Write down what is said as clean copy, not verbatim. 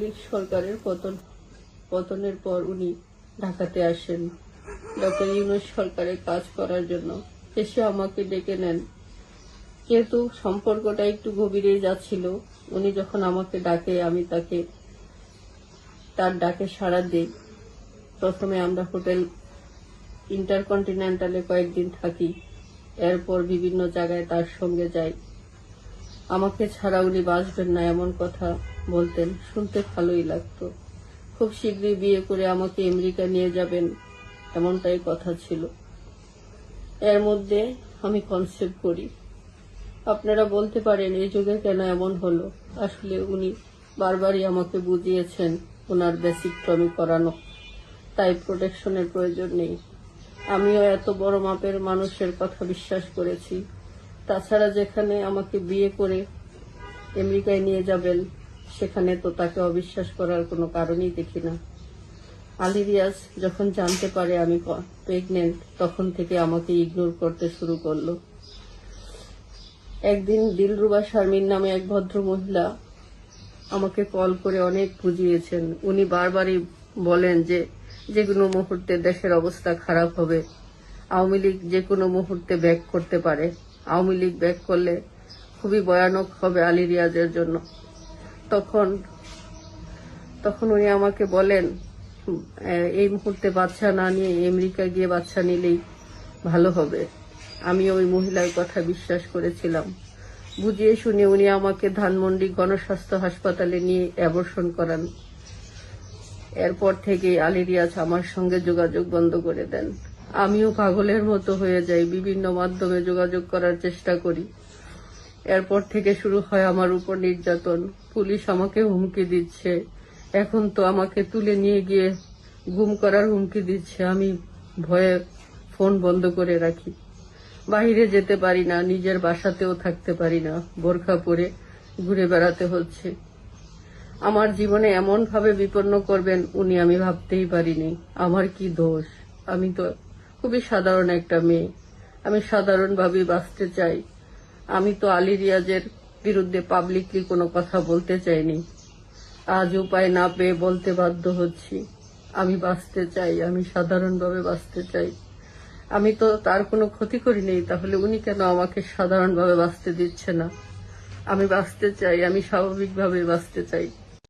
লীগ সরকারের পতনের পর উনি ঢাকাতে আসেন ডক্টর ইউনূস সরকারের কাজ করার জন্য। এসে আমাকে ডেকে নেন। যেহেতু সম্পর্কটা একটু গভীরে যাচ্ছিল, উনি যখন আমাকে ডাকে আমি তার ডাকে সাড়া দিই। প্রথমে আমরা হোটেল ইন্টারকন্টিনেন্টালে কয়েকদিন থাকি, এরপর বিভিন্ন জায়গায় তার সঙ্গে যাই। আমাকে ছাড়া উনি বাঁচবেন না এমন কথা বলতেন, শুনতে ভালোই লাগতো। খুব শীঘ্রই বিয়ে করে আমাকে আমেরিকা নিয়ে যাবেন এমনটাই কথা ছিল। এর মধ্যে আমি কনসেপ্ট করি। আপনারা বলতে পারেন এই যুগে কেন এমন হলো। আসলে উনি বারবারই আমাকে বুঝিয়েছেন ওনার বেসিকটমি করানো, তাই প্রোটেকশনের প্রয়োজন নেই। আমিও এত বড় মাপের মানুষের কথা বিশ্বাস করেছি। তাছাড়া যেখানে আমাকে বিয়ে করে আমেরিকায় নিয়ে যাবেন সেখানে তো তাকে অবিশ্বাস করার কোনো কারণই দেখি না। আলী রিয়াজ যখন জানতে পারে আমি প্রেগনেন্ট, তখন থেকে আমাকে ইগনোর করতে শুরু করলো। একদিন দিলরুবা শারমিন নামে এক ভদ্র মহিলা আমাকে কল করে অনেক বুঝিয়েছেন। উনি বারবারই বলেন যে কোনো মুহূর্তে দেশের অবস্থা খারাপ হবে, আওয়ামী লীগ যে কোনো মুহূর্তে ব্যাক করতে পারে, আওয়ামী লীগ ব্যাক করলে খুবই ভয়ানক হবে আলী রিয়াজের জন্য। তখন উনি আমাকে বলেন এই মুহূর্তে বাচ্চা না নিয়ে আমেরিকা গিয়ে বাচ্চা নিলেই ভালো হবে। আমি ওই মহিলার কথা বিশ্বাস করেছিলাম। বুঝিয়ে শুনে উনি আমাকে ধানমন্ডি গণস্বাস্থ্য হাসপাতালে নিয়ে অ্যাবর্শন করান। এরপর থেকে আলী রিয়াজ আমার সঙ্গে যোগাযোগ বন্ধ করে দেন। আমিও পাগলের মতো হয়ে যাই, বিভিন্ন মাধ্যমে যোগাযোগ করার চেষ্টা করি। এরপর থেকে শুরু হয় আমার উপর নির্যাতন। পুলিশ আমাকে হুমকি দিচ্ছে, এখন তো আমাকে তুলে নিয়ে গিয়ে গুম করার হুমকি দিচ্ছে। আমি ভয়ে ফোন বন্ধ করে রাখি, বাইরে যেতে পারি না, নিজের বাসাতেও থাকতে পারি না, বোরখা পরে ঘুরে বেড়াতে হচ্ছে। আমার জীবনে এমন ভাবে বিপন্ন করবেন উনি আমি ভাবতেই পারিনি। আমার কি দোষ? আমি তো খুবই সাধারণ একটা মেয়ে, আমি সাধারণভাবে বাঁচতে চাই। আমি তো আলী রিয়াজের বিরুদ্ধে পাবলিকলি কোনো কথা বলতে চাইনি, আজ উপায় না পেয়ে বলতে বাধ্য হচ্ছি। আমি বাঁচতে চাই, আমি সাধারণভাবে বাঁচতে চাই। আমি তো তার কোনো ক্ষতি করিনি, তাহলে উনি কেন আমাকে সাধারণভাবে বাঁচতে দিচ্ছে না? আমি বাঁচতে চাই, আমি স্বাভাবিকভাবে বাঁচতে চাই।